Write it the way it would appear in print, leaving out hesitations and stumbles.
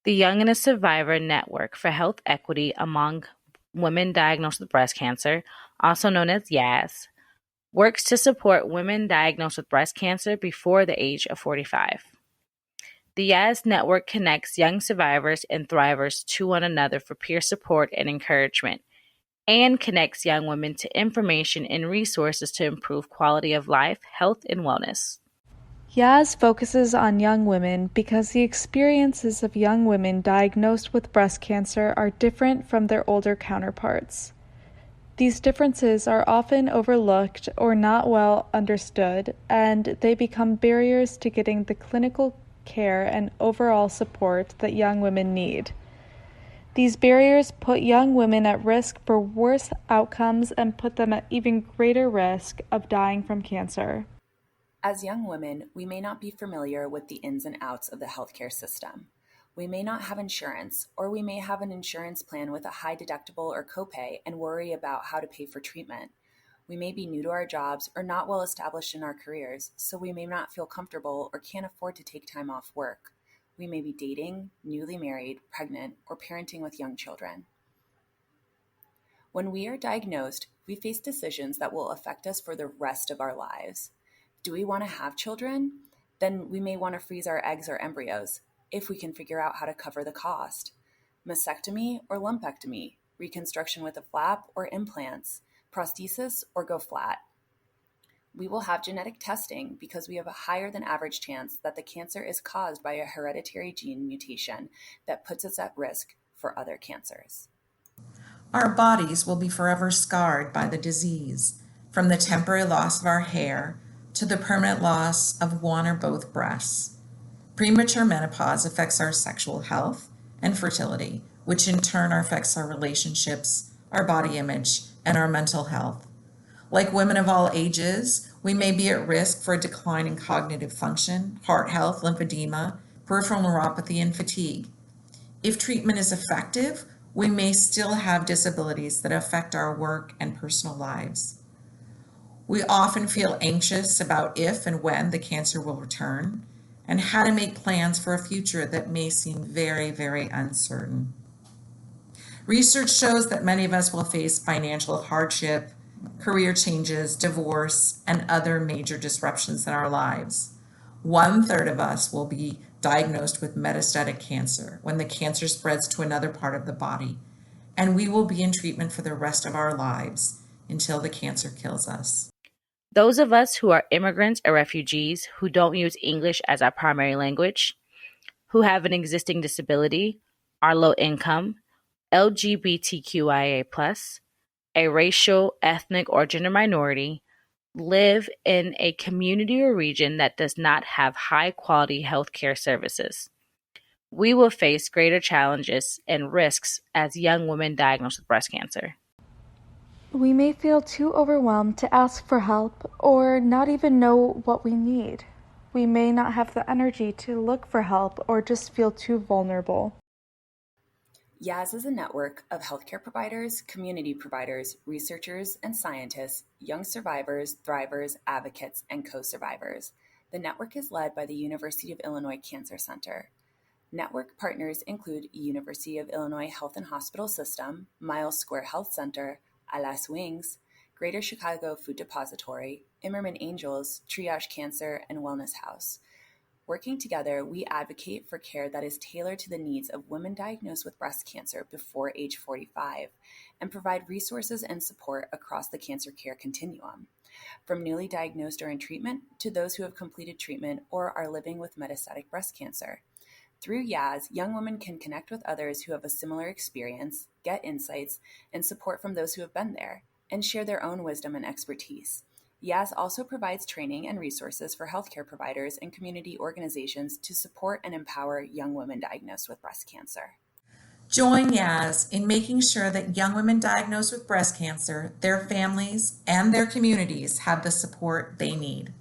The Young and a Survivor Network for Health Equity Among Women Diagnosed with Breast Cancer, also known as YAAS, works to support women diagnosed with breast cancer before the age of 45. The YAAS network connects young survivors and thrivers to one another for peer support and encouragement, and connects young women to information and resources to improve quality of life, health, and wellness. YAAS focuses on young women because the experiences of young women diagnosed with breast cancer are different from their older counterparts. These differences are often overlooked or not well understood, and they become barriers to getting the clinical care and overall support that young women need. These barriers put young women at risk for worse outcomes and put them at even greater risk of dying from cancer. As young women, we may not be familiar with the ins and outs of the healthcare system. We may not have insurance, or we may have an insurance plan with a high deductible or copay and worry about how to pay for treatment. We may be new to our jobs or not well established in our careers, so we may not feel comfortable or can't afford to take time off work. We may be dating, newly married, pregnant, or parenting with young children. When we are diagnosed, we face decisions that will affect us for the rest of our lives. Do we want to have children? Then we may want to freeze our eggs or embryos, if we can figure out how to cover the cost. Mastectomy or lumpectomy, reconstruction with a flap or implants, prosthesis or go flat. We will have genetic testing because we have a higher than average chance that the cancer is caused by a hereditary gene mutation that puts us at risk for other cancers. Our bodies will be forever scarred by the disease, from the temporary loss of our hair to the permanent loss of one or both breasts. Premature menopause affects our sexual health and fertility, which in turn affects our relationships, our body image, and our mental health. Like women of all ages, we may be at risk for a decline in cognitive function, heart health, lymphedema, peripheral neuropathy, and fatigue. If treatment is effective, we may still have disabilities that affect our work and personal lives. We often feel anxious about if and when the cancer will return, and how to make plans for a future that may seem very, very uncertain. Research shows that many of us will face financial hardship, career changes, divorce, and other major disruptions in our lives. 1/3 of us will be diagnosed with metastatic cancer when the cancer spreads to another part of the body, and we will be in treatment for the rest of our lives until the cancer kills us. Those of us who are immigrants or refugees who don't use English as our primary language, who have an existing disability, are low income, LGBTQIA+, a racial, ethnic, or gender minority, live in a community or region that does not have high-quality healthcare services. We will face greater challenges and risks as young women diagnosed with breast cancer. We may feel too overwhelmed to ask for help or not even know what we need. We may not have the energy to look for help or just feel too vulnerable. YAAS is a network of healthcare providers, community providers, researchers, and scientists, young survivors, thrivers, advocates, and co-survivors. The network is led by the University of Illinois Cancer Center. Network partners include University of Illinois Health and Hospital System, Miles Square Health Center, YAAS Wings, Greater Chicago Food Depository, Immerman Angels, Triage Cancer, and Wellness House. Working together, we advocate for care that is tailored to the needs of women diagnosed with breast cancer before age 45 and provide resources and support across the cancer care continuum, from newly diagnosed or in treatment to those who have completed treatment or are living with metastatic breast cancer. Through YAAS, young women can connect with others who have a similar experience, get insights, and support from those who have been there, and share their own wisdom and expertise. YAAS also provides training and resources for healthcare providers and community organizations to support and empower young women diagnosed with breast cancer. Join YAAS in making sure that young women diagnosed with breast cancer, their families, and their communities have the support they need.